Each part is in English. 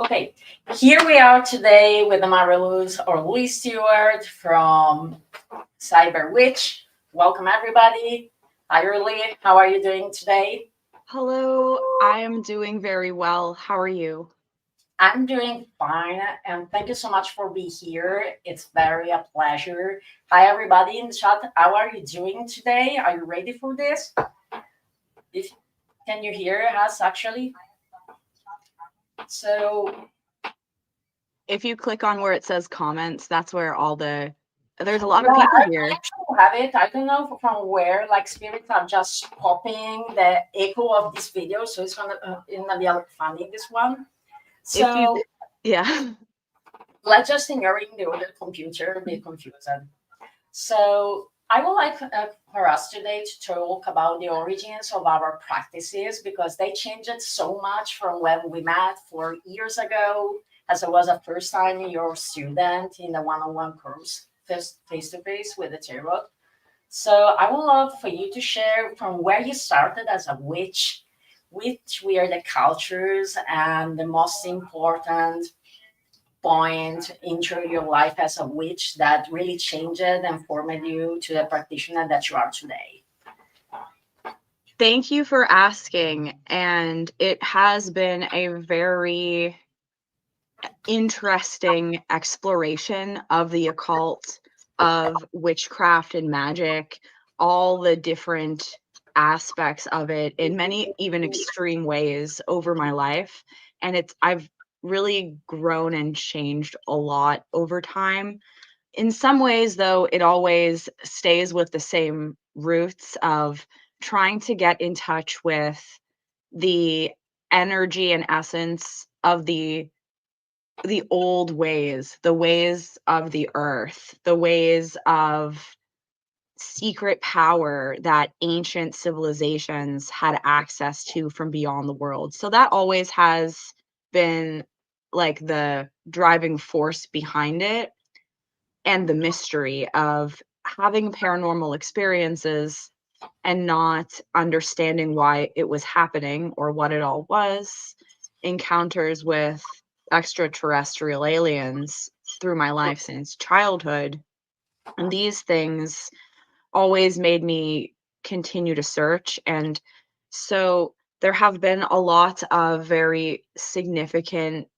Okay, here we are today with the marvelous Orly Stewart from Cyber Witch. Welcome, everybody. Hi, Orly. How are you doing today? Hello, I am doing very well. How are you? I'm doing fine, and thank you so much for being here. It's very a pleasure. Hi, everybody in the chat. How are you doing today? Are you ready for this? If, can you hear us actually? So If you click on where it says comments, that's where there's a lot of yeah, people I here. actually have it. I don't know from where. Like spirits are just copying the echo of this video, so it's gonna be funny this one. If you, So yeah. let's just ignoring the other computer, be confused. So I would like for us today to talk about the origins of our practices because they changed so much from when we met 4 years ago, as I was a first time your student in the one-on-one course, face to face with the tarot. So I would love for you to share from where you started as a witch, which were the cultures and the most important point into your life as a witch that really changed and formed you to the practitioner that you are today. Thank you for asking. And it has been a very interesting exploration of the occult, of witchcraft and magic, all the different aspects of it in many even extreme ways over my life. And I've really grown and changed a lot over time. In some ways, though, it always stays with the same roots of trying to get in touch with the energy and essence of the old ways, the ways of the earth, the ways of secret power that ancient civilizations had access to from beyond the world. So that always has been like the driving force behind it, and the mystery of having paranormal experiences and not understanding why it was happening or what it all was, encounters with extraterrestrial aliens through my life since childhood. And these things always made me continue to search. And so there have been a lot of very significant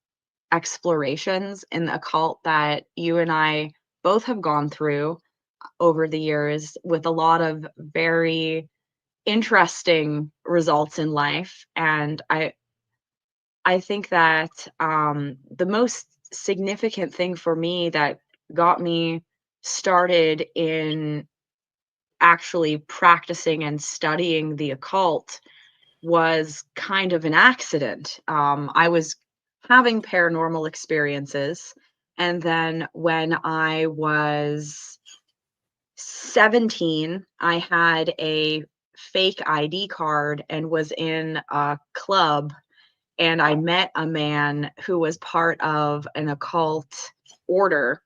explorations in the occult that you and I both have gone through over the years, with a lot of very interesting results in life. And I think that the most significant thing for me that got me started in actually practicing and studying the occult was kind of an accident. I was having paranormal experiences, and then when I was 17, I had a fake ID card and was in a club, and I met a man who was part of an occult order,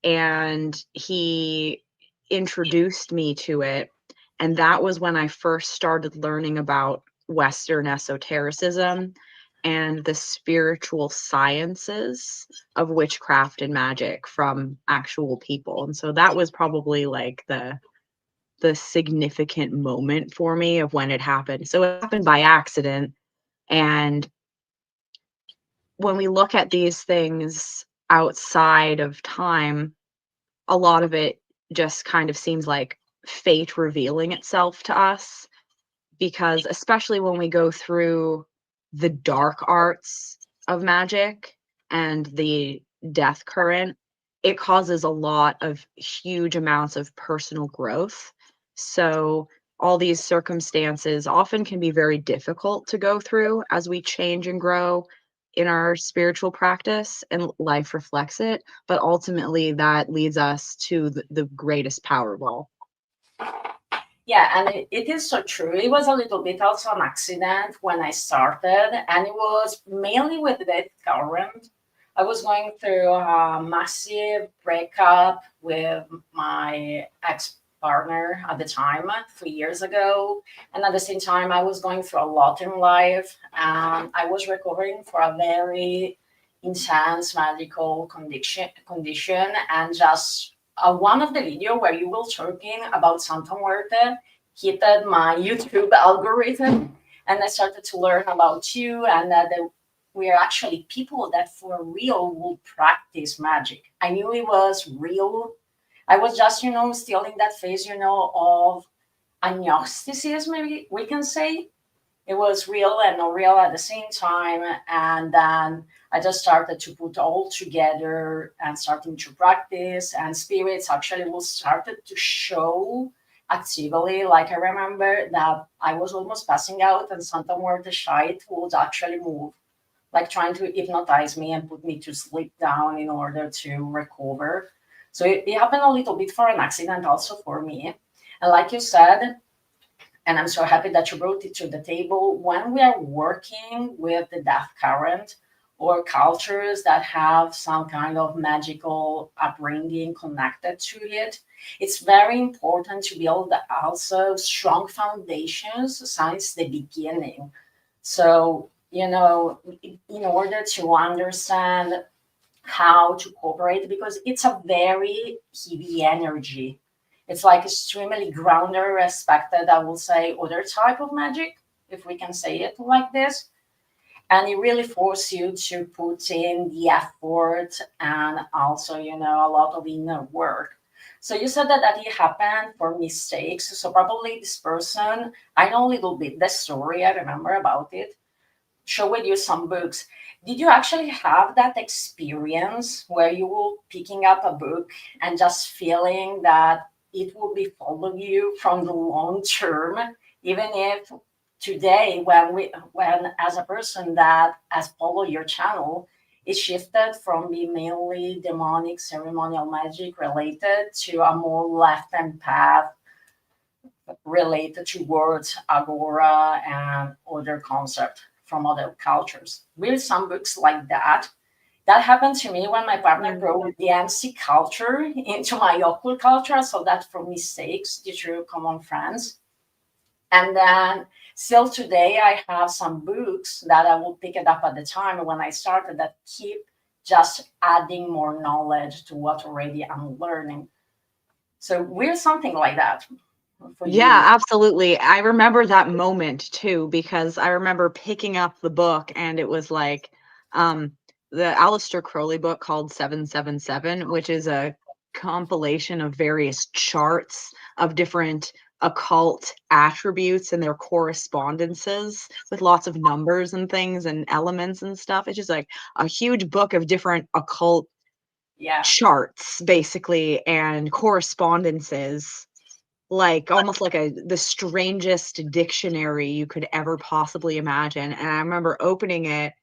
and he introduced me to it. And that was when I first started learning about Western esotericism and the spiritual sciences of witchcraft and magic from actual people. And so that was probably like the significant moment for me of when it happened. So it happened by accident. And when we look at these things outside of time, a lot of it just kind of seems like fate revealing itself to us, because especially when we go through the dark arts of magic and the death current, it causes a lot of huge amounts of personal growth. So all these circumstances often can be very difficult to go through as we change and grow in our spiritual practice, and life reflects it. But ultimately, that leads us to the greatest power of all. Yeah, and it is so true. It was a little bit also an accident when I started, and it was mainly with that current. I was going through a massive breakup with my ex partner at the time, 3 years ago. And at the same time, I was going through a lot in life, and I was recovering for a very intense medical condition, and just one of the video where you were talking about Santa Muerte hit my YouTube algorithm, and I started to learn about you, and that we are actually people that for real will practice magic. I knew it was real. I was just, still in that phase, of agnosticism, maybe we can say. It was real and not real at the same time. And then I just started to put all together and starting to practice. And spirits actually will started to show actively. Like I remember that I was almost passing out, and Santa Muerte Shite would actually move, like trying to hypnotize me and put me to sleep down in order to recover. So it happened a little bit for an accident also for me. And like you said, and I'm so happy that you brought it to the table, when we are working with the death current or cultures that have some kind of magical upbringing connected to it, it's very important to build also strong foundations since the beginning. So, in order to understand how to cooperate, because it's a very heavy energy. It's like extremely grounded, respected, I will say, other type of magic, if we can say it like this. And it really forces you to put in the effort and also, a lot of inner work. So you said that it happened for mistakes. So probably this person, I know a little bit the story, I remember about it, showed you some books. Did you actually have that experience where you were picking up a book and just feeling that it will be following you from the long term, even if today, when as a person that has followed your channel, it shifted from being mainly demonic ceremonial magic related to a more left-hand path related towards agora and other concepts from other cultures. Really, some books like that. That happened to me when my partner brought the MC culture into my occult culture. So that from mistakes due to common friends. And then still today, I have some books that I will pick it up at the time when I started that keep just adding more knowledge to what already I'm learning. So we're something like that. For you. Yeah, absolutely. I remember that moment too, because I remember picking up the book and it was like the Aleister Crowley book called 777, which is a compilation of various charts of different occult attributes and their correspondences with lots of numbers and things and elements and stuff. It's just like a huge book of different occult charts, basically, and correspondences, like almost like the strangest dictionary you could ever possibly imagine. And I remember opening it,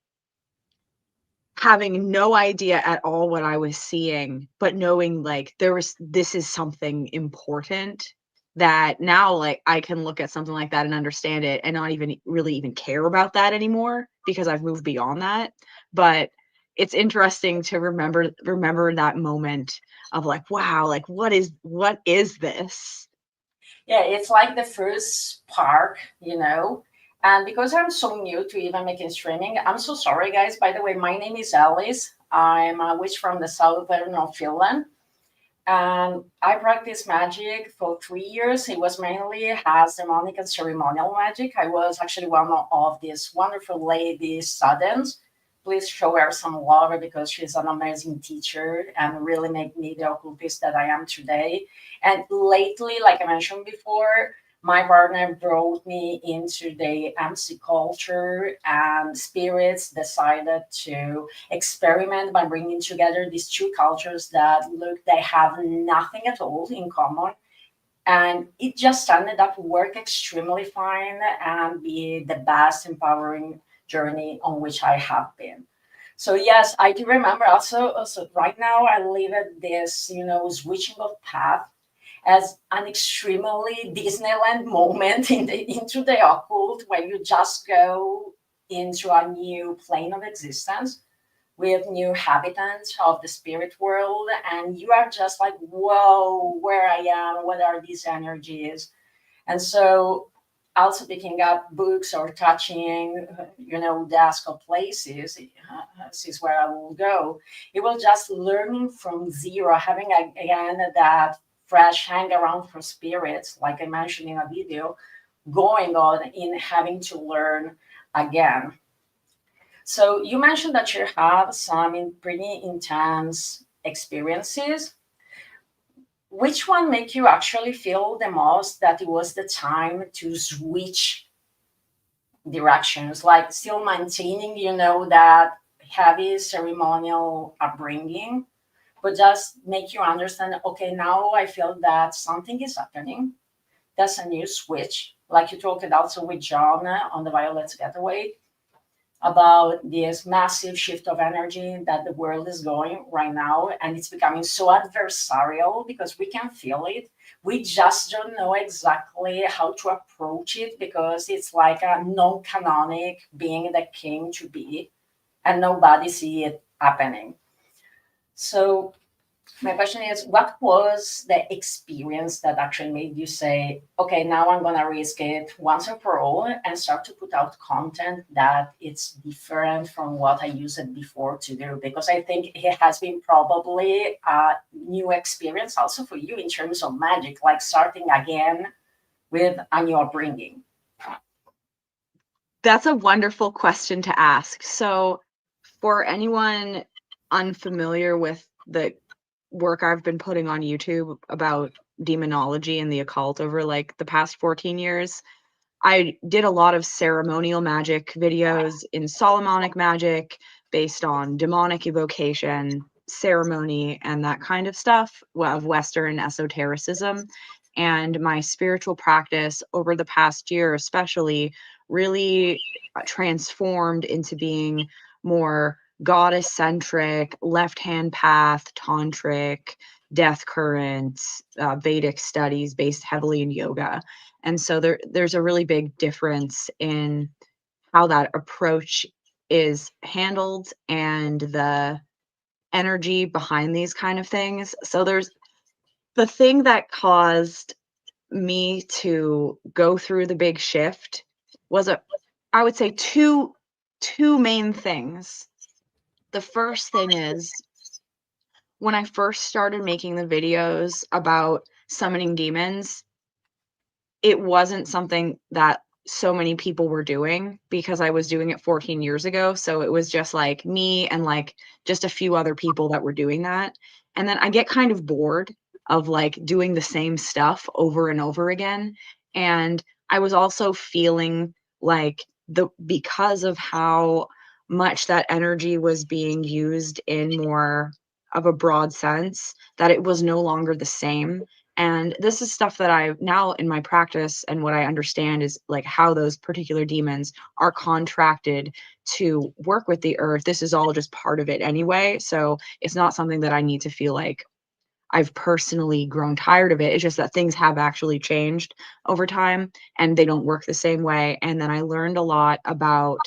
having no idea at all what I was seeing, but knowing like this is something important, that now like I can look at something like that and understand it and not even really even care about that anymore because I've moved beyond that. But it's interesting to remember that moment of like, wow, like what is this? Yeah, it's like the first spark, And because I'm so new to even making streaming, I'm so sorry, guys. By the way, my name is Alice. I'm a witch from the southern of Finland. And I practiced magic for 3 years. It was mainly as demonic and ceremonial magic. I was actually one of these wonderful ladies, students. Please show her some love because she's an amazing teacher and really made me the occultist that I am today. And lately, like I mentioned before, my partner brought me into the MC culture, and spirits decided to experiment by bringing together these two cultures that look, they have nothing at all in common. And it just ended up work extremely fine and be the best empowering journey on which I have been. So yes, I do remember also right now I live at this, switching of path as an extremely Disneyland moment into the occult, when you just go into a new plane of existence with new habitants of the spirit world, and you are just like, whoa, where I am, what are these energies? And so also picking up books or touching, desk or places, this is where I will go. It will just learning from zero, having again that fresh hang around for spirits, like I mentioned in a video, going on in having to learn again. So you mentioned that you have some pretty intense experiences. Which one make you actually feel the most that it was the time to switch directions, like still maintaining, that heavy ceremonial upbringing, but just make you understand, okay, now I feel that something is happening. That's a new switch. Like you talked also with John on the Violet's Getaway about this massive shift of energy that the world is going right now. And it's becoming so adversarial because we can feel it. We just don't know exactly how to approach it because it's like a non-canonic being that came to be and nobody see it happening. So my question is, what was the experience that actually made you say, okay, now I'm going to risk it once and for all and start to put out content that it's different from what I used it before to do? Because I think it has been probably a new experience also for you in terms of magic, like starting again with a new upbringing. That's a wonderful question to ask. So for anyone unfamiliar with the work I've been putting on YouTube about demonology and the occult over like the past 14 years, I did a lot of ceremonial magic videos in Solomonic magic based on demonic evocation, ceremony, and that kind of stuff of Western esotericism. And my spiritual practice over the past year, especially, really transformed into being more goddess centric, left hand path, tantric, death current, Vedic studies based heavily in yoga. And so there's a really big difference in how that approach is handled and the energy behind these kind of things. So there's the thing that caused me to go through the big shift was I would say two main things. The first thing is when I first started making the videos about summoning demons, it wasn't something that so many people were doing because I was doing it 14 years ago. So it was just like me and like just a few other people that were doing that. And then I get kind of bored of like doing the same stuff over and over again. And I was also feeling like because of how much that energy was being used in more of a broad sense, that it was no longer the same. And this is stuff that I now in my practice and what I understand is like how those particular demons are contracted to work with the earth. This is all just part of it anyway. So it's not something that I need to feel like I've personally grown tired of it. It's just that things have actually changed over time and they don't work the same way. And then I learned a lot about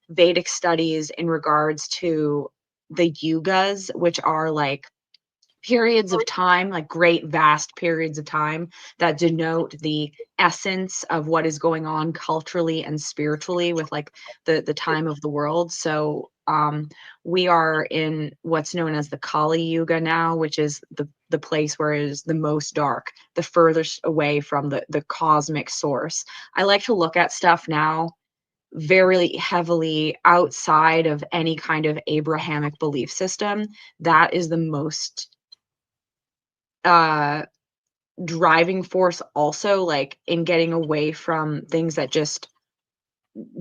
Vedic studies in regards to the yugas, which are like periods of time, like great vast periods of time that denote the essence of what is going on culturally and spiritually with like the time of the world. So we are in what's known as the Kali Yuga now, which is the place where it is the most dark, the furthest away from the cosmic source. I like to look at stuff now very heavily outside of any kind of Abrahamic belief system. That is the most driving force also, like in getting away from things that just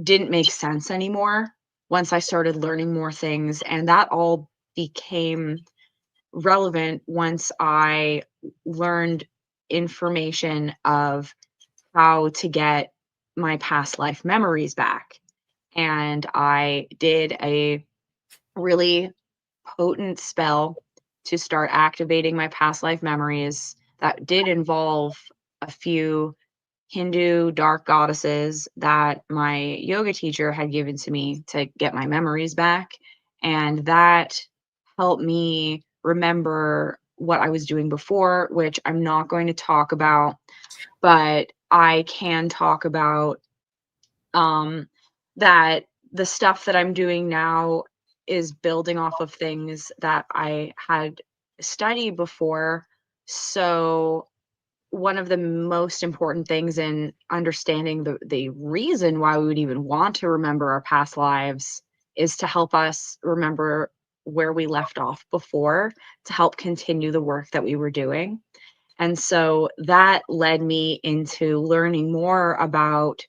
didn't make sense anymore once I started learning more things. And that all became relevant once I learned information of how to get my past life memories back. And I did a really potent spell to start activating my past life memories that did involve a few Hindu dark goddesses that my yoga teacher had given to me to get my memories back. And that helped me remember what I was doing before, which I'm not going to talk about, but I can talk about that the stuff that I'm doing now is building off of things that I had studied before. So one of the most important things in understanding the reason why we would even want to remember our past lives is to help us remember where we left off before, to help continue the work that we were doing. And so that led me into learning more about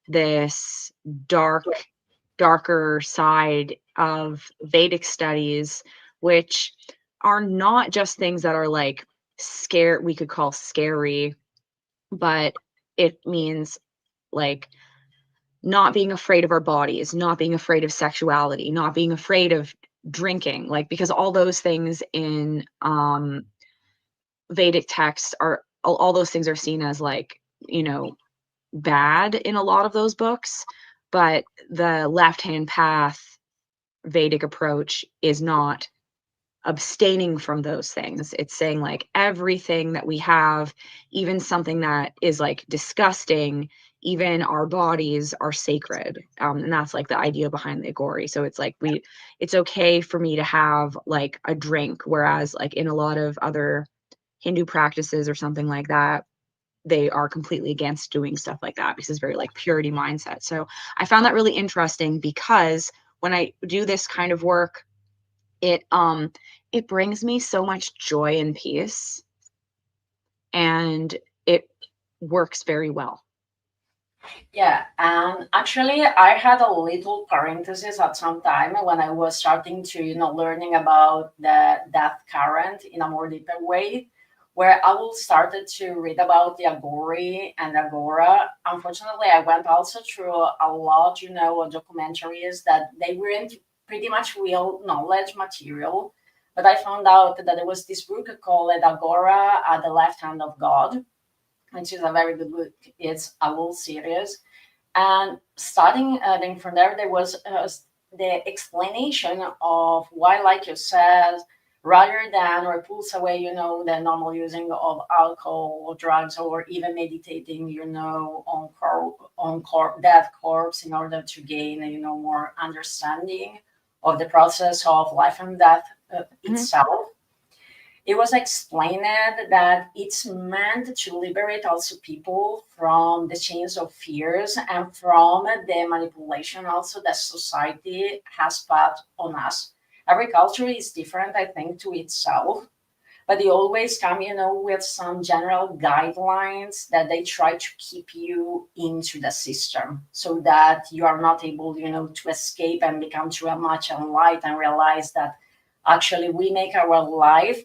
this darker side of Vedic studies, which are not just things that are like we could call scary, but it means like not being afraid of our bodies, not being afraid of sexuality, not being afraid of drinking, like because all those things in Vedic texts are all those things are seen as like, bad in a lot of those books, but the left-hand path Vedic approach is not abstaining from those things. It's saying like everything that we have, even something that is like disgusting, even our bodies are sacred. And that's like the idea behind the agori. So it's like it's okay for me to have like a drink, whereas like in a lot of other Hindu practices or something like that, they are completely against doing stuff like that because it's very like purity mindset. So I found that really interesting because when I do this kind of work, it brings me so much joy and peace, and it works very well. Yeah, and actually, I had a little parenthesis at some time when I was starting to, learning about the death current in a more deeper way, where I will started to read about the Agori and Agora. Unfortunately, I went also through a lot, of documentaries that they weren't pretty much real knowledge material. But I found out that there was this book called Agora at the Left Hand of God, which is a very good book. It's a whole series. And starting then from there, there was the explanation of why, like you said, rather than repulse away, the normal using of alcohol or drugs or even meditating, on dead corpse in order to gain, more understanding of the process of life and death itself. It was explained that it's meant to liberate also people from the chains of fears and from the manipulation also that society has put on us. Every culture is different, I think, to itself, but they always come, with some general guidelines that they try to keep you into the system so that you are not able, to escape and become too much enlightened and realize that actually we make our life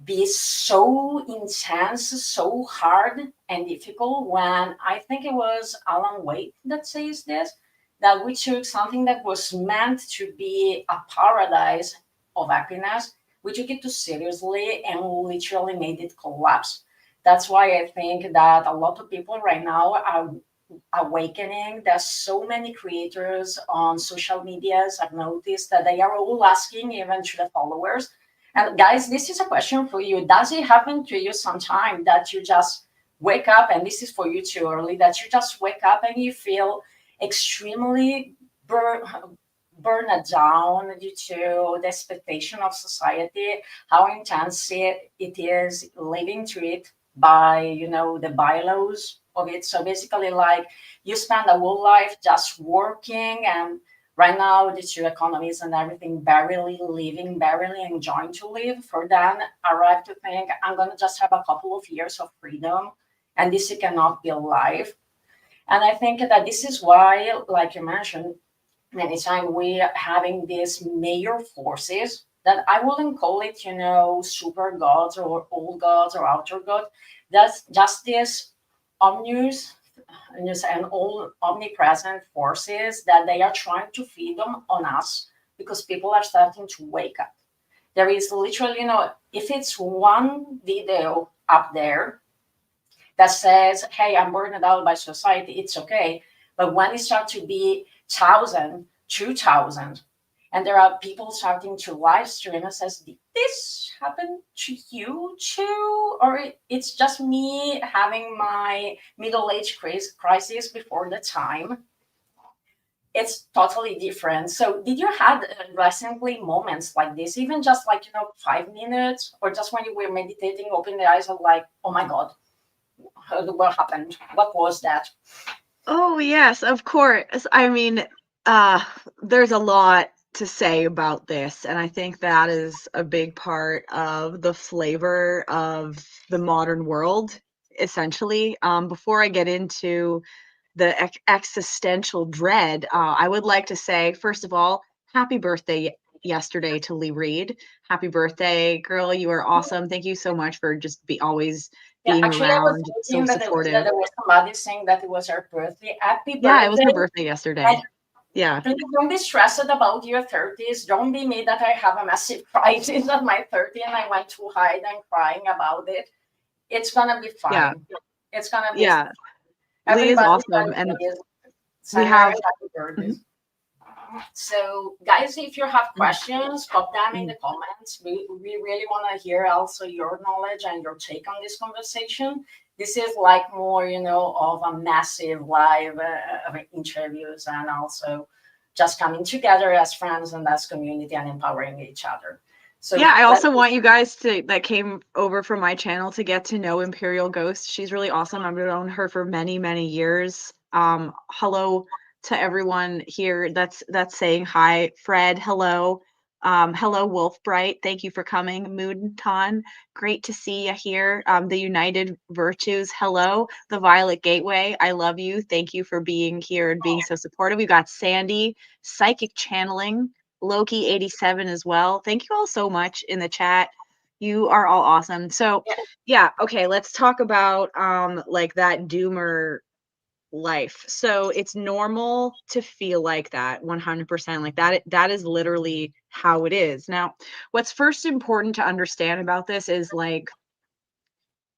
be so intense, so hard and difficult, when I think it was Alan Wake that says this, that we took something that was meant to be a paradise of happiness, we took it too seriously and literally made it collapse. That's why I think that a lot of people right now are awakening. There's so many creators on social medias. I've noticed that they are all asking, even to the followers, and guys, this is a question for you. Does it happen to you sometime that you just wake up, and this is for you too, early, that you just wake up and you feel extremely burned down due to the expectation of society, how intense it is living through it by, the bylaws of it. So basically, like, you spend a whole life just working, and right now, due to economies and everything, barely living, barely enjoying to live. For them, arrive to think, I'm going to just have a couple of years of freedom, and this cannot be a life. And I think that this is why, like you mentioned, many times we are having these major forces that I wouldn't call it, super gods or old gods or outer god. That's just this omnibus and all omnipresent forces that they are trying to feed them on us because people are starting to wake up. There is literally, if it's one video up there that says, hey, I'm burned out by society, it's okay. But when it starts to be 1,000, 2,000, And there are people starting to live stream and says, did this happen to you too? Or it's just me having my middle age crisis before the time? It's totally different. So did you had recently moments like this, even just like, 5 minutes, or just when you were meditating, open the eyes and like, oh my God, what happened? What was that? Oh, yes, of course. I mean, there's a lot to say about this, and I think that is a big part of the flavor of the modern world, essentially. Before I get into the existential dread, I would like to say, first of all, happy birthday yesterday to Lee Reed. Happy birthday, girl. You are awesome. Thank you so much for just be Yeah, being actually, I was around, so thinking that supportive. there was somebody saying that it was her birthday. Happy Yeah, it was birthday. her birthday And yesterday. Yeah. please don't be stressed about your 30s. Don't be me that I have a massive crisis at my 30 and I went to hide and crying about it. It's gonna be Yeah. fine. It's gonna be Yeah. Lee is everybody's awesome. And birthday. we Send her have happy birthday. mhm, So, guys, if you have mhm, questions, pop them in mhm. the comments. We really want to hear also your knowledge and your take on this conversation. This is like more, of a massive live of interviews and also just coming together as friends and as community and empowering each other. So Yeah, I let's also want you guys that came over from my channel to get to know Imperial Ghost. She's really awesome. I've known her for many, many years. Hello to everyone here that's saying hi. Fred, hello. Hello, Wolf Bright. Thank you for coming. Moon Ton, great to see you here. The United Virtues, hello. The Violet Gateway, I love you. Thank you for being here and being so supportive. We've got Sandy, Psychic Channeling. Loki 87 as well. Thank you all so much in the chat. You are all awesome. So, yeah, okay, let's talk about like that doomer life. So, it's normal to feel like that 100%. Like that is literally how it is. Now, what's first important to understand about this is like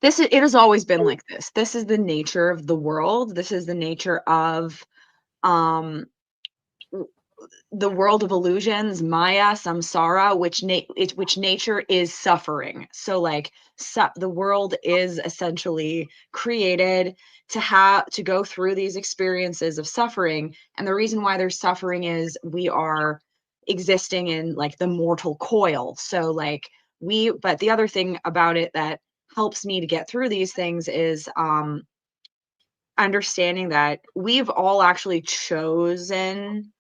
it has always been like this. This is the nature of the world. This is the nature of um the world of illusions, Maya, samsara, which nature is suffering. So like the world is essentially created to go through these experiences of suffering, and the reason why there's suffering is we are existing in like the mortal coil. So like but the other thing about it that helps me to get through these things is understanding that we've all actually chosen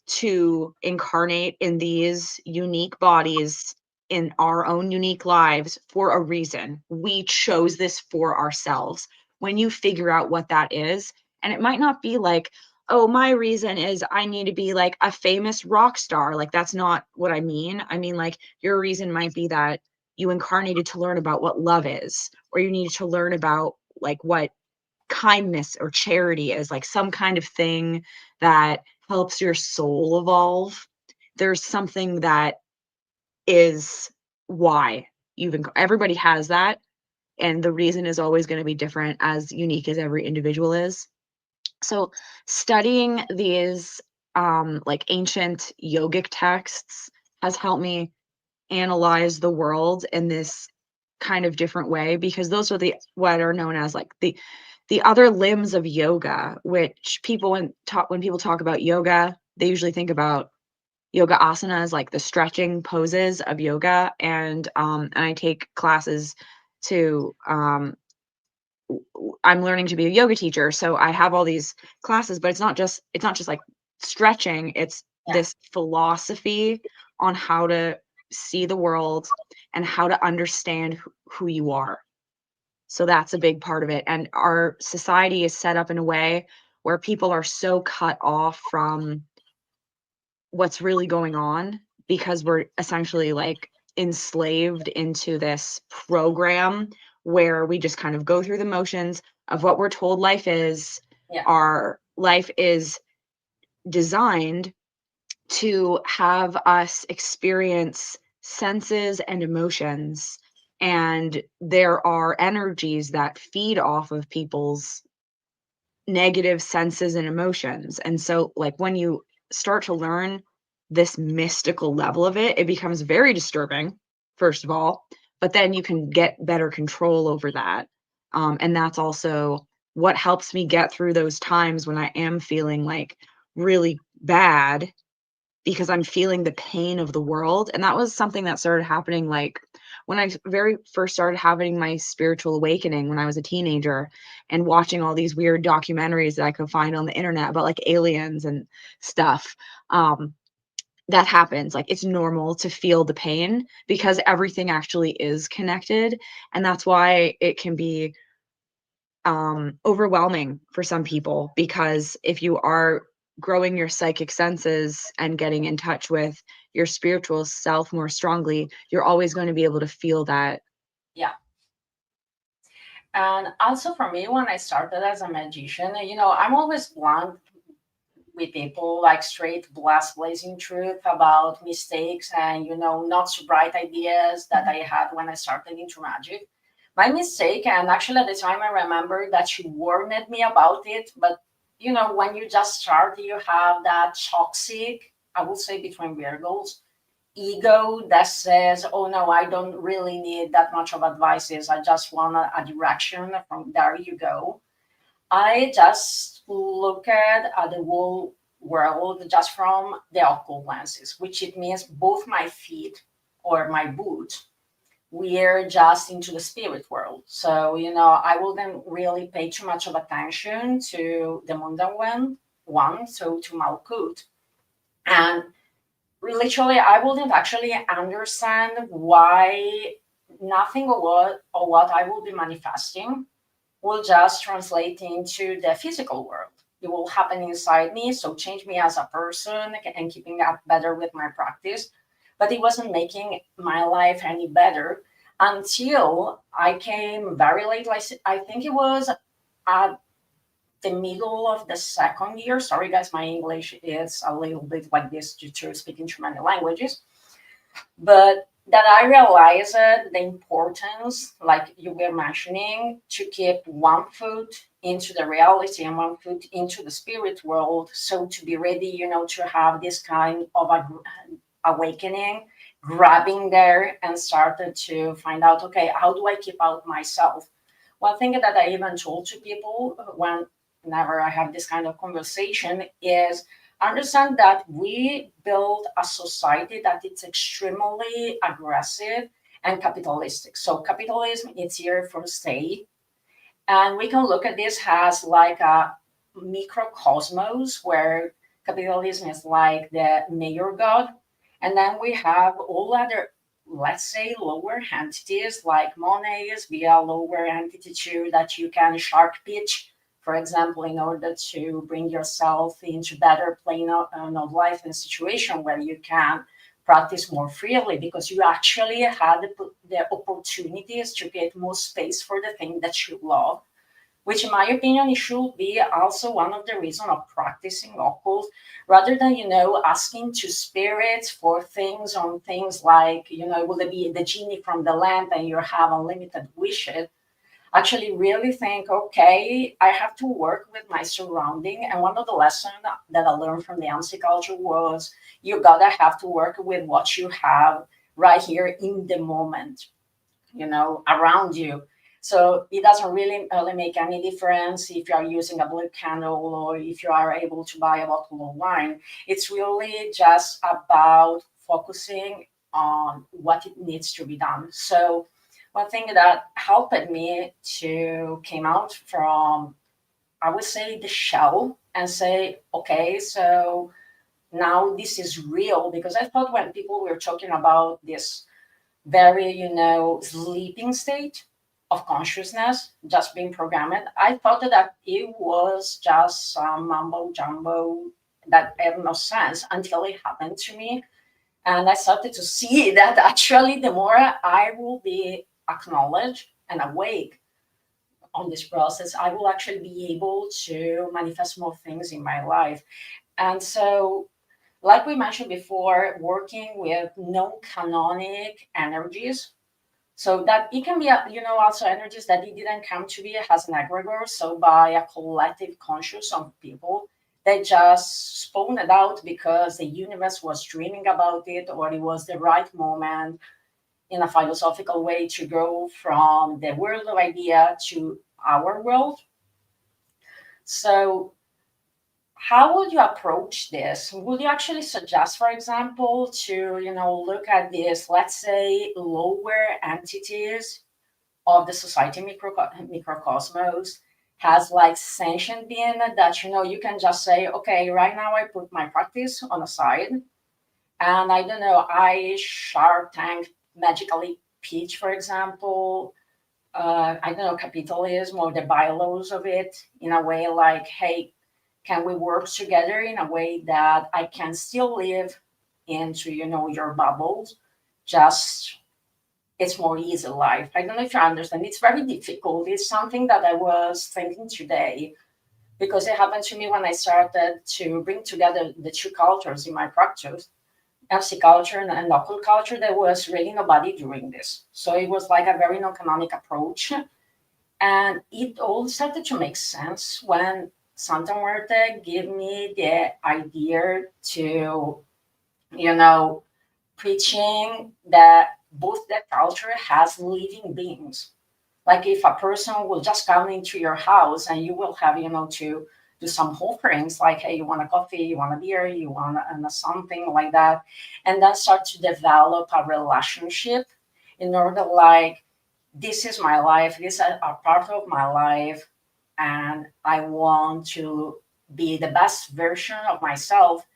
to incarnate in these unique bodies in our own unique lives for a reason. We chose this for ourselves. When you figure out what that is, and it might not be like, oh, my reason is I need to be like a famous rock star. Like, that's not what I mean. I mean, like, your reason might be that you incarnated to learn about what love is, or you needed to learn about like what kindness or charity is, like some kind of thing that helps your soul evolve. There's something that is why everybody has that, and the reason is always going to be different, as unique as every individual is. So studying these like ancient yogic texts has helped me analyze the world in this kind of different way, because those are what are known as like the other limbs of yoga, which when people talk about yoga, they usually think about yoga asanas, like the stretching poses of yoga. And I take classes to I'm learning to be a yoga teacher, so I have all these classes, but it's not just like stretching, it's yeah. this philosophy on how to see the world and how to understand who you are. So that's a big part of it. And our society is set up in a way where people are so cut off from what's really going on, because we're essentially like enslaved into this program where we just kind of go through the motions of what we're told life is. Yeah. Our life is designed to have us experience senses and emotions, and there are energies that feed off of people's negative senses and emotions. And so like when you start to learn this mystical level of it, it becomes very disturbing, first of all, but then you can get better control over that. And that's also what helps me get through those times when I am feeling like really bad because I'm feeling the pain of the world. And that was something that started happening like when I very first started having my spiritual awakening when I was a teenager and watching all these weird documentaries that I could find on the internet about like aliens and stuff. That happens. Like it's normal to feel the pain because everything actually is connected. And that's why it can be overwhelming for some people, because if you are growing your psychic senses and getting in touch with your spiritual self more strongly, you're always going to be able to feel that. Yeah. And also for me, when I started as a magician, I'm always blunt with people, like straight blazing truth about mistakes and not so bright ideas that I had when I started into magic. My mistake, and actually at the time I remember that she warned me about it, but when you just start, you have that toxic, I would say between Virgos, ego that says, oh no, I don't really need that much of advices. I just want a direction. From there you go. I just look at the whole world just from the occult lenses, which it means both my feet or my boots, we're just into the spirit world. So, I wouldn't really pay too much of attention to the mundane one, so to Malkut. And literally, I wouldn't actually understand why nothing of what I will be manifesting will just translate into the physical world. It will happen inside me, so change me as a person and keeping up better with my practice. But it wasn't making my life any better until I came very late. Like I think it was at the middle of the second year. Sorry, guys, my English is a little bit like this due to speaking too many languages. But that I realized the importance, like you were mentioning, to keep one foot into the reality and one foot into the spirit world. So to be ready, to have this kind of awakening, grabbing there and started to find out, okay, how do I keep out myself? One thing that I even told to people whenever I have this kind of conversation is understand that we build a society that it's extremely aggressive and capitalistic. So capitalism is here for stay. And we can look at this as like a microcosmos where capitalism is like the mayor god. And then we have all other, let's say, lower entities like money is via lower entity too that you can shark pitch, for example, in order to bring yourself into better plane of life and situation where you can practice more freely because you actually had the opportunities to get more space for the thing that you love, which in my opinion it should be also one of the reasons of practicing occult rather than asking to spirits for things on things like will it be the genie from the lamp and you have unlimited wishes. Actually really think, okay, I have to work with my surrounding. And one of the lessons that I learned from the MC culture was you gotta have to work with what you have right here in the moment, around you. So it doesn't really make any difference if you are using a blue candle or if you are able to buy a bottle of wine. It's really just about focusing on what it needs to be done. So one thing that helped me to came out from, I would say, the shell and say, okay, so now this is real, because I thought when people were talking about this very, sleeping state of consciousness, just being programmed, I thought that it was just some mumbo jumbo that had no sense until it happened to me. And I started to see that actually the more I will be acknowledged and awake on this process, I will actually be able to manifest more things in my life. And so, like we mentioned before, working with non-canonic energies, so that it can be, also energies that it didn't come to be as an egregore, so by a collective conscious of people They just spawned it out because the universe was dreaming about it, or it was the right moment in a philosophical way to go from the world of idea to our world. So how would you approach this? Would you actually suggest, for example, to look at this, let's say, lower entities of the society microcosmos has like sentient being that you can just say, okay, right now I put my practice on the side, and I don't know, I Shark Tank magically pitch, for example, I don't know, capitalism or the bylaws of it in a way like, hey, can we work together in a way that I can still live into, your bubbles? Just it's more easy life. I don't know if you understand. It's very difficult. It's something that I was thinking today because it happened to me when I started to bring together the two cultures in my practice, FC culture and local culture. There was really nobody doing this. So it was like a very non-canonic approach. And it all started to make sense when Santa Muerte gave me the idea to, you know, preaching that both the culture has living beings. Like if a person will just come into your house and you will have, to do some offerings like, hey, you want a coffee, you want a beer, you want something like that, and then start to develop a relationship in order like, this is my life, this is a part of my life, and I want to be the best version of myself,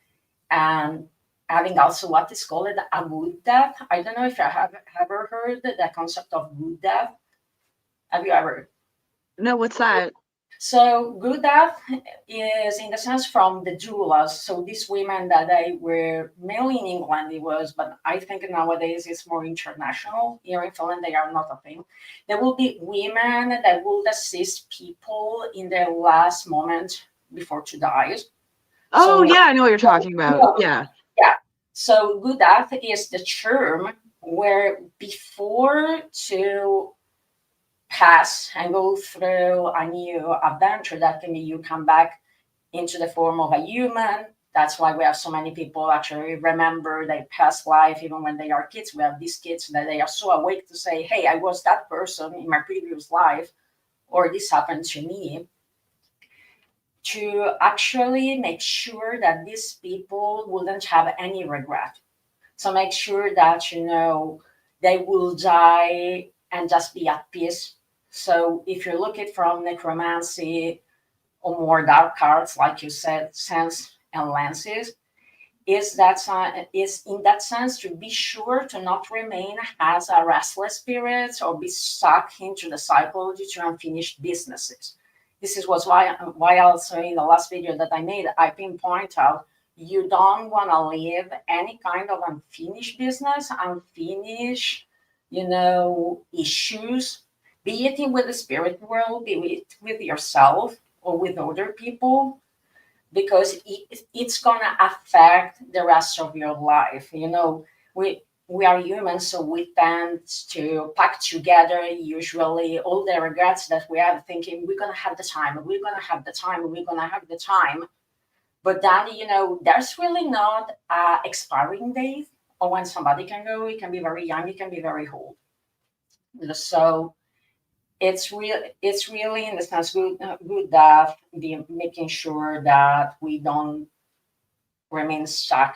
and having also what is called a good death. I don't know if you have ever heard the concept of good death. Have you ever? No, what's that? So good death is in the sense from the doulas. So these women that they were mainly in England, it was, but I think nowadays it's more international. Here in Finland, they are not a thing. There will be women that will assist people in their last moment before to die. Oh, So yeah, I know what you're talking about. Yeah. yeah. So good death is the term where before to pass and go through a new adventure, that can be you come back into the form of a human. That's why we have so many people actually remember their past life even when they are kids. We have these kids that they are so awake to say, hey, I was that person in my previous life, or this happened to me, to actually make sure that these people wouldn't have any regret. So make sure that they will die and just be at peace. So if you look at from necromancy or more dark arts, like you said, sense and lenses, is in that sense to be sure to not remain as a restless spirit or be stuck into the psychology to unfinished businesses. This is why also in the last video that I made, I pinpoint out you don't want to leave any kind of unfinished business, unfinished, issues, be it with the spirit world, be it with yourself or with other people, because it's gonna affect the rest of your life. We are humans, so we tend to pack together usually all the regrets that we have, thinking we're gonna have the time, we're gonna have the time, we're gonna have the time. But then, there's really not a expiring date or when somebody can go. It can be very young, it can be very old. So it's really in the sense good that be making sure that we don't remain stuck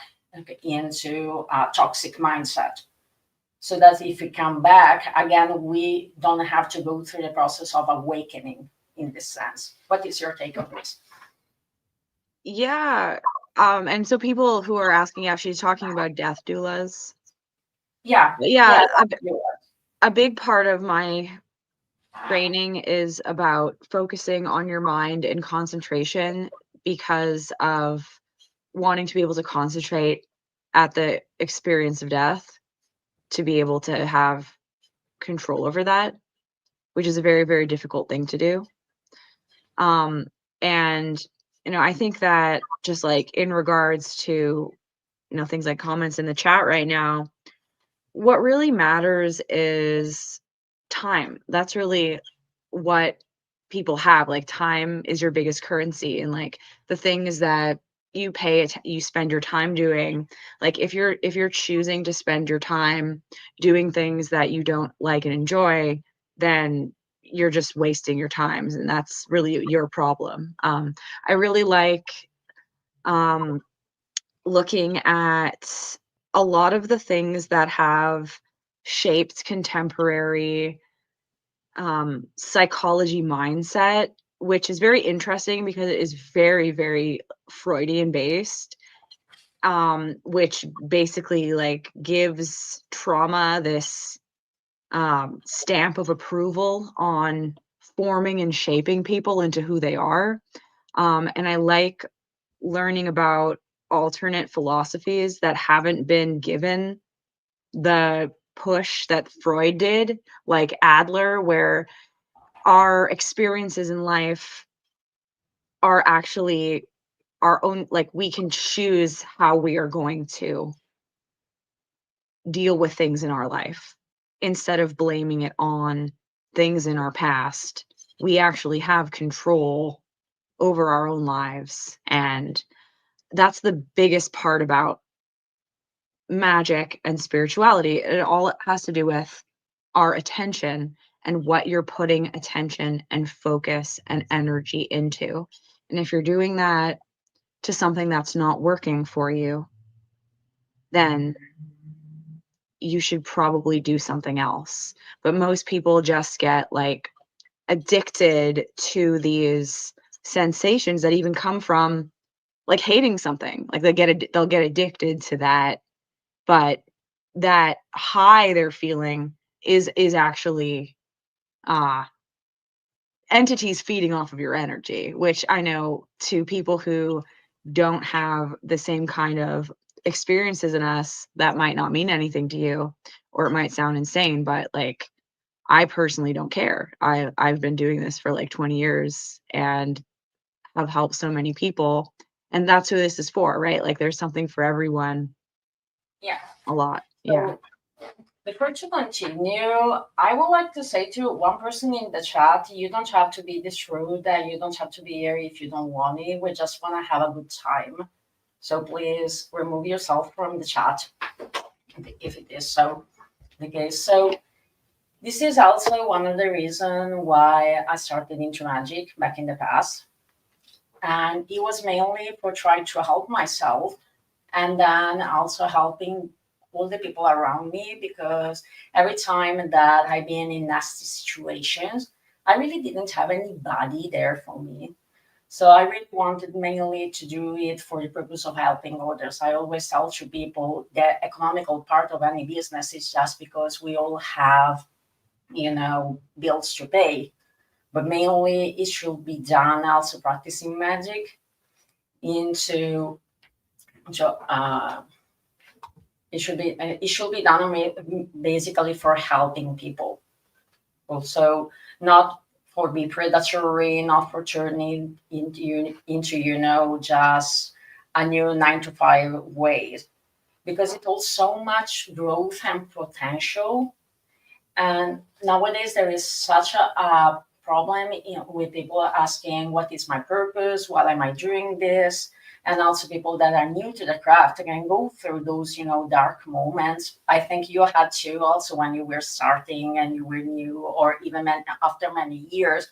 into a toxic mindset, so that if we come back again, we don't have to go through the process of awakening in this sense. What is your take on this? Yeah. And so people who are asking, if she's talking about death doulas. Yeah, Yeah, yeah. a big part of my training is about focusing on your mind and concentration, because of wanting to be able to concentrate at the experience of death, to be able to have control over that, which is a very, very difficult thing to do. And I think that just like in regards to things like comments in the chat right now, what really matters is time. That's really what people have. Like, time is your biggest currency, and like the things that you spend your time doing, like if you're choosing to spend your time doing things that you don't like and enjoy, then you're just wasting your time, and that's really your problem. I really like um looking at a lot of the things that have shaped contemporary psychology mindset, which is very interesting because it is very, very Freudian based, which basically like gives trauma this stamp of approval on forming and shaping people into who they are. And I like learning about alternate philosophies that haven't been given the push that Freud did, like Adler, where our experiences in life are actually our own, like we can choose how we are going to deal with things in our life instead of blaming it on things in our past. We actually have control over our own lives, and that's the biggest part about magic and spirituality. It all has to do with our attention and what you're putting attention and focus and energy into. And if you're doing that to something that's not working for you, then you should probably do something else. But most people just get like addicted to these sensations that even come from like hating something. Like they'll get addicted to that, but that high they're feeling is actually uh entities feeding off of your energy, which I know to people who don't have the same kind of experiences in us, that might not mean anything to you, or it might sound insane, but like I personally don't care. I've been doing this for like 20 years and have helped so many people, and that's who this is for, right? Like there's something for everyone. Yeah. A lot. Yeah. So before to continue, I would like to say to one person in the chat, you don't have to be this rude, that you don't have to be here if you don't want it. We just want to have a good time. So please remove yourself from the chat if it is so the case. So this is also one of the reasons why I started into magic back in the past. And it was mainly for trying to help myself and then also helping all the people around me, because every time that I've been in nasty situations, I really didn't have anybody there for me. So I really wanted mainly to do it for the purpose of helping others. I always tell to people the economical part of any business is just because we all have, bills to pay. But mainly it should be done also practicing magic into it should be done basically for helping people. Also, not for be predatory, not for turning into just a new 9 to 5 ways, because it holds so much growth and potential. And nowadays there is such a problem with people asking, what is my purpose? Why am I doing this? And also people that are new to the craft can go through those, dark moments. I think you had to also when you were starting and you were new, or even after many years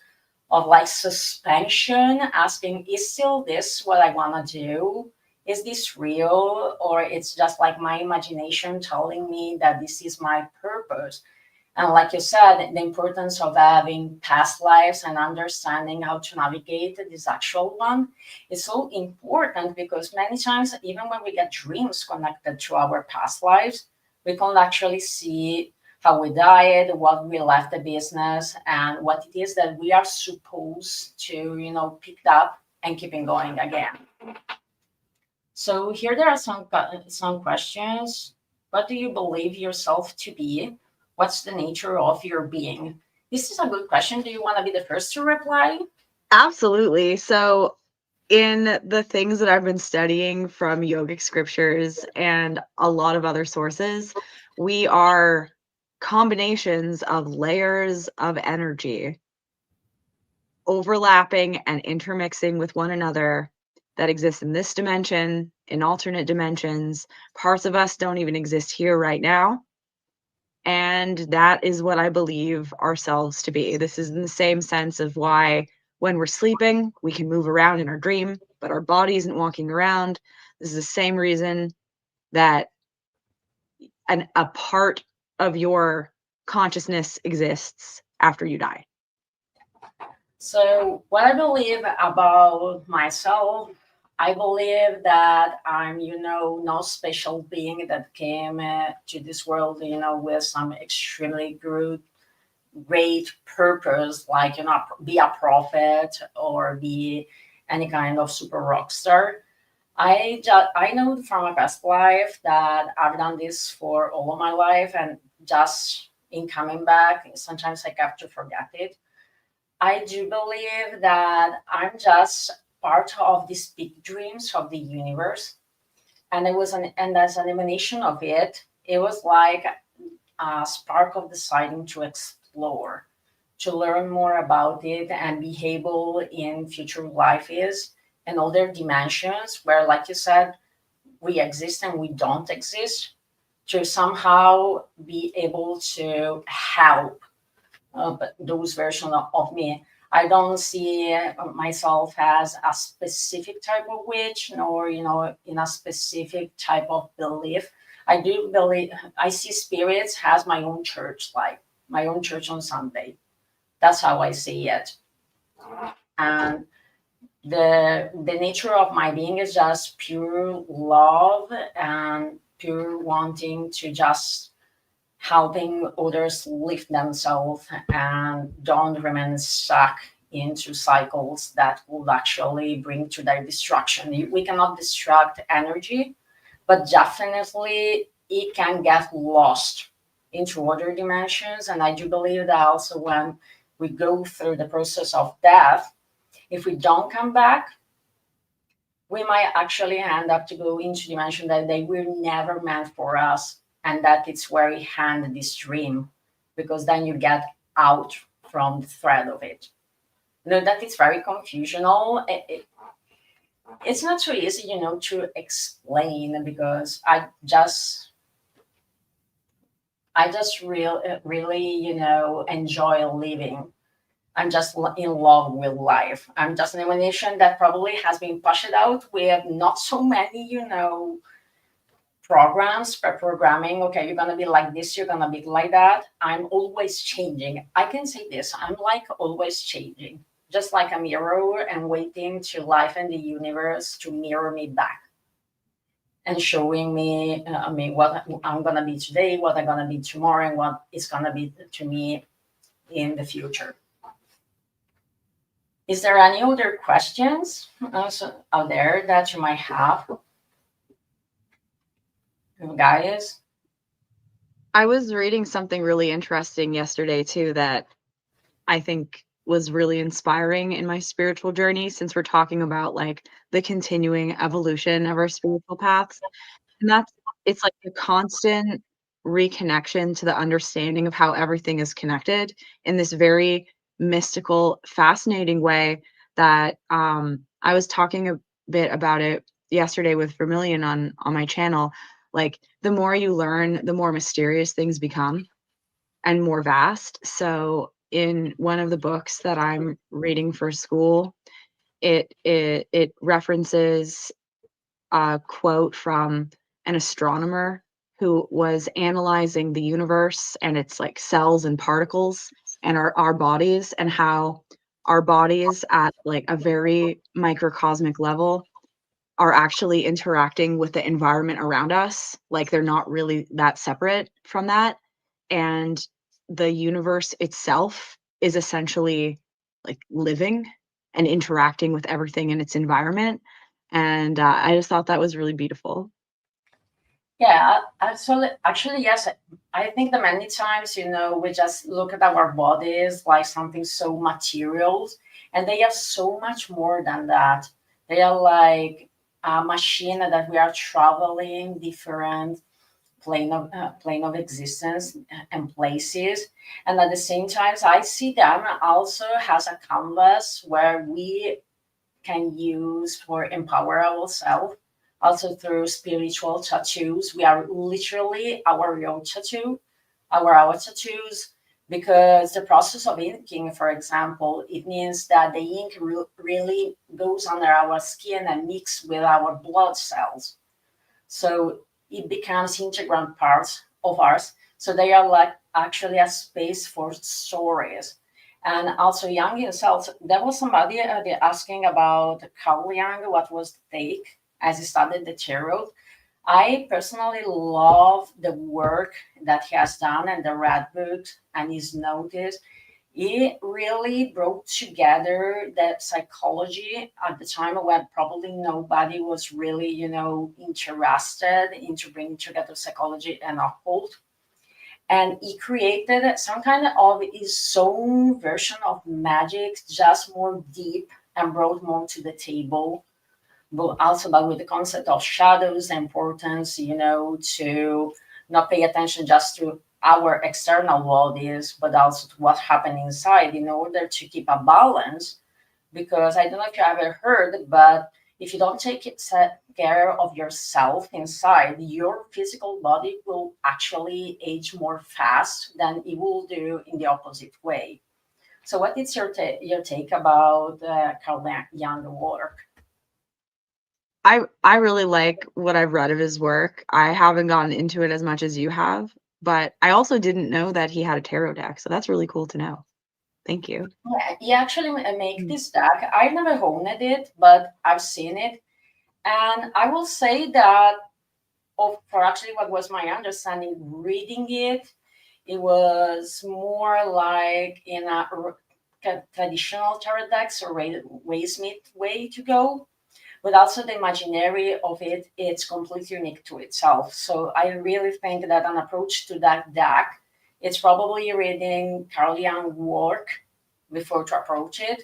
of like suspension, asking, is still this what I want to do? Is this real? Or it's just like my imagination telling me that this is my purpose? And like you said, the importance of having past lives and understanding how to navigate this actual one is so important, because many times, even when we get dreams connected to our past lives, we can actually see how we died, what we left the business, and what it is that we are supposed to, pick up and keeping going again. So here there are some questions. What do you believe yourself to be? What's the nature of your being? This is a good question. Do you want to be the first to reply? Absolutely. So, in the things that I've been studying from yogic scriptures and a lot of other sources, we are combinations of layers of energy. overlapping and intermixing with one another that exist in this dimension, in alternate dimensions. Parts of us don't even exist here right now. And that is what I believe ourselves to be. This is in the same sense of why when we're sleeping, we can move around in our dream, but our body isn't walking around. This is the same reason that a part of your consciousness exists after you die. So what I believe about myself, I believe that I'm, no special being that came to this world, with some extremely great purpose, like, be a prophet or be any kind of super rock star. I know from my past life that I've done this for all of my life, and just in coming back, sometimes I have to forget it. I do believe that I'm just part of these big dreams of the universe, and and as an emanation of it, it was like a spark of deciding to explore, to learn more about it, and be able in future life is and other dimensions where, like you said, we exist and we don't exist, to somehow be able to help those versions of me. I don't see myself as a specific type of witch, nor in a specific type of belief. I do believe I see spirits as my own church, like my own church on Sunday. That's how I see it. And the nature of my being is just pure love and pure wanting to just helping others lift themselves and don't remain stuck into cycles that will actually bring to their destruction. We cannot destruct energy, but definitely it can get lost into other dimensions. And I do believe that also when we go through the process of death, if we don't come back, we might actually end up to go into dimension that they were never meant for us, and that it's where we hand this dream, because then you get out from the thread of it. That it's very confusional. It's not so easy, to explain, because I just really, enjoy living. I'm just in love with life. I'm just an emanation that probably has been pushed out with not so many, programs for programming. Okay, you're gonna be like this, you're gonna be like that. I'm always changing. I can say this, I'm like always changing, just like a mirror, and waiting to life and the universe to mirror me back and showing me, what I'm gonna be today, what I'm gonna be tomorrow, and what is gonna be to me in the future. Is there any other questions out there that you might have, guys? I was reading something really interesting yesterday too that I think was really inspiring in my spiritual journey, since we're talking about like the continuing evolution of our spiritual paths. And it's like a constant reconnection to the understanding of how everything is connected in this very mystical, fascinating way that I was talking a bit about it yesterday with Vermilion on my channel. Like the more you learn, the more mysterious things become and more vast. So in one of the books that I'm reading for school, it references a quote from an astronomer who was analyzing the universe and its like cells and particles and our bodies, and how our bodies at like a very microcosmic level are actually interacting with the environment around us. Like they're not really that separate from that. And the universe itself is essentially like living and interacting with everything in its environment. And I just thought that was really beautiful. Yeah, actually, yes. I think that many times, we just look at our bodies like something so material, and they are so much more than that. They are like a machine that we are traveling different plane of existence and places. And at the same time, I see them also as a canvas where we can use for empower ourselves. Also through spiritual tattoos, we are literally our own tattoo, our tattoos, because the process of inking, for example, it means that the ink really goes under our skin and mix with our blood cells. So it becomes integral parts of ours. So they are like actually a space for stories. And also Young himself, there was somebody asking about Carl Jung, what was the take as he studied the tarot. I personally love the work that he has done and the red books and his notice. It really brought together that psychology at the time when probably nobody was really, interested into bringing together psychology and occult. And he created some kind of his own version of magic, just more deep and brought more to the table, but also but with the concept of shadows, the importance, to not pay attention just to our external bodies, but also to what happened inside in order to keep a balance. Because I don't know if you ever heard, but if you don't care of yourself inside, your physical body will actually age more fast than it will do in the opposite way. So, what is your take about Carl Jung work? I really like what I've read of his work. I haven't gotten into it as much as you have, but I also didn't know that he had a tarot deck, so that's really cool to know. Thank you. Yeah, he actually make this deck. I've never owned it, but I've seen it, and I will say that for actually what was my understanding reading it, it was more like in a traditional tarot decks or Waysmith way to go, but also the imaginary of it, it's completely unique to itself. So I really think that an approach to that deck, it's probably reading Carl Jung work before to approach it,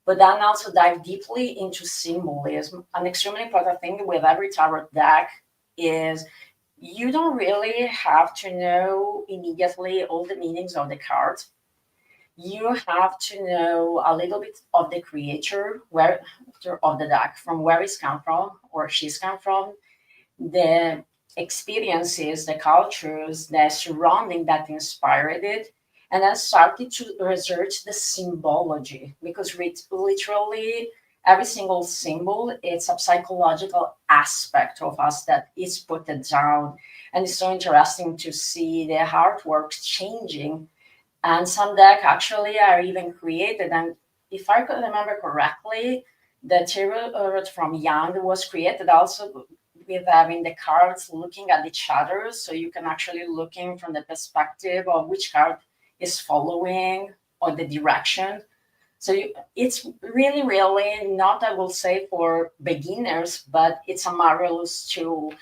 but then also dive deeply into symbolism. An extremely important thing with every tarot deck is you don't really have to know immediately all the meanings of the cards. You have to know a little bit of the creator, where of the deck, from where it's come from or she's come from, the experiences, the cultures, the surrounding that inspired it, and then started to research the symbology, because literally every single symbol, it's a psychological aspect of us that is put down. And it's so interesting to see the artworks changing, and some deck actually are even created. And if I could remember correctly, the tarot from Young was created also with having the cards looking at each other, so you can actually looking from the perspective of which card is following or the direction. So it's really, really not, I will say, for beginners, but it's a marvelous tool.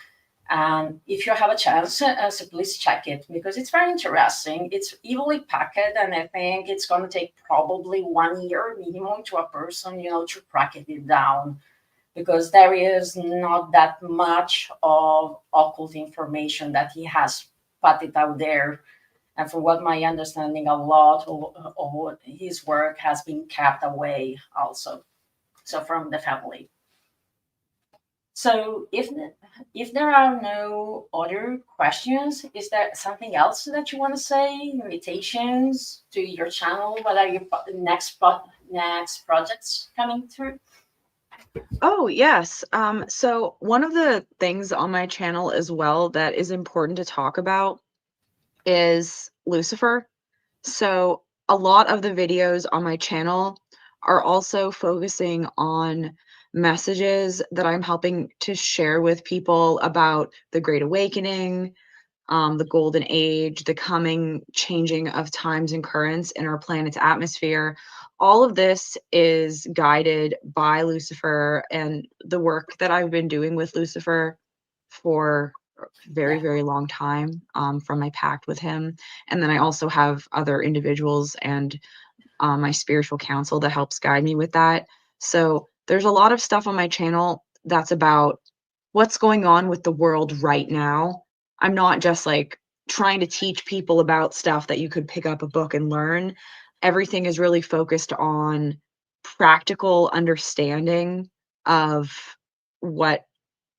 And if you have a chance, so please check it, because it's very interesting. It's evenly packed, and I think it's going to take probably 1 year minimum to a person, to crack it down, because there is not that much of occult information that he has put it out there. And from what my understanding, a lot of his work has been kept away also, so from the family. So if there are no other questions, is there something else that you want to say? Invitations to your channel? What are your next projects coming through? Oh, yes. So one of the things on my channel as well that is important to talk about is Lucifer. So a lot of the videos on my channel are also focusing on messages that I'm helping to share with people about the Great Awakening, the Golden Age, the coming changing of times and currents in our planet's atmosphere. All of this is guided by Lucifer and the work that I've been doing with Lucifer for very, very long time, from my pact with him. And then I also have other individuals and my spiritual council that helps guide me with that. So there's a lot of stuff on my channel that's about what's going on with the world right now, I'm not just like trying to teach people about stuff that you could pick up a book and learn. Everything is really focused on practical understanding of what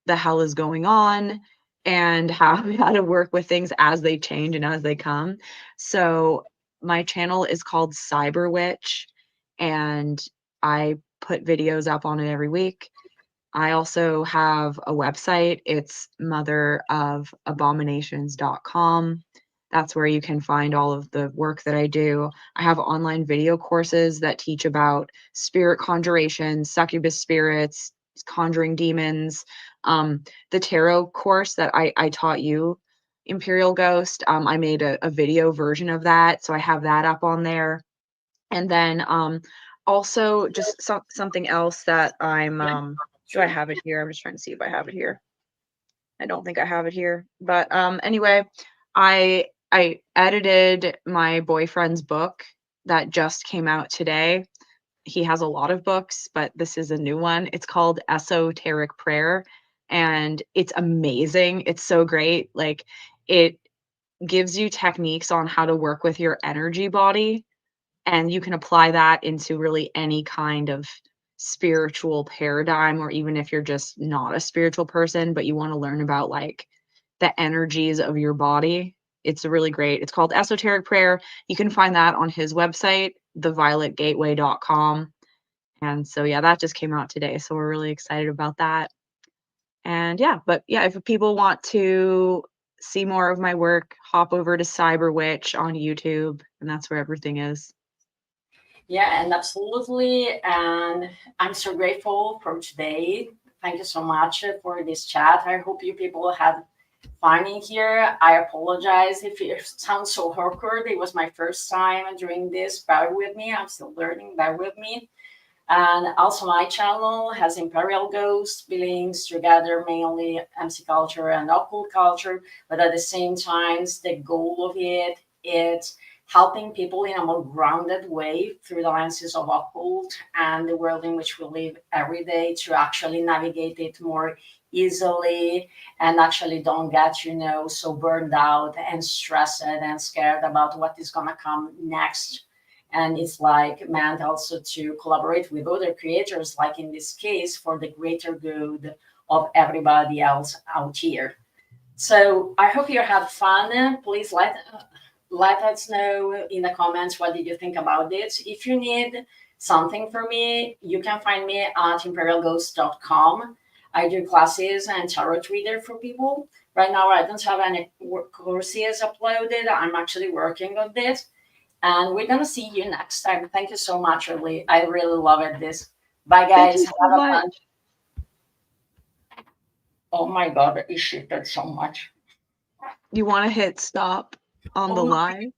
the hell is going on and how how to work with things as they change and as they come. So my channel is called Cyber Witch, and I put videos up on it every week. I also have a website. It's motherofabominations.com. That's where you can find all of the work that I do. I have online video courses that teach about spirit conjuration, succubus spirits, conjuring demons. The tarot course that I taught you, Imperial Ghost, I made a video version of that. So I have that up on there. And then also just something else that I'm do I have it here? I'm just trying to see if I have it here. I don't think I have it here. But anyway, I edited my boyfriend's book that just came out today. He has a lot of books, but this is a new one. It's called Esoteric Prayer, and it's amazing. It's so great. Like, it gives you techniques on how to work with your energy body, and you can apply that into really any kind of spiritual paradigm, or even if you're just not a spiritual person but you want to learn about like the energies of your body. It's really great. It's called Esoteric Prayer. You can find that on his website, thevioletgateway.com. And so yeah, that just came out today, so we're really excited about that. And yeah, but yeah, if people want to see more of my work, hop over to Cyber Witch on YouTube, and that's where everything is. Yeah, and absolutely. And I'm so grateful for today. Thank you so much for this chat. I hope you people had fun in here. I apologize if it sounds so awkward. It was my first time doing this. Bear with me. I'm still learning. Bear with me. And also my channel has Imperial Ghosts, belongs together mainly MC culture and occult culture, but at the same time, the goal of it is helping people in a more grounded way through the lenses of occult and the world in which we live every day to actually navigate it more easily and actually don't get, so burned out and stressed and scared about what is going to come next. And it's like meant also to collaborate with other creators, like in this case, for the greater good of everybody else out here. So I hope you had fun. Please let us know in the comments what did you think about this. If you need something from me, you can find me at imperialghost.com. I do classes and tarot reader for people. Right now, I don't have any courses uploaded. I'm actually working on this. And we're going to see you next time. Thank you so much, really. I really love it. This. Bye, Thank you guys. so Have a much. fun. Oh my God, it shifted so much. You want to hit stop on Oh the my live?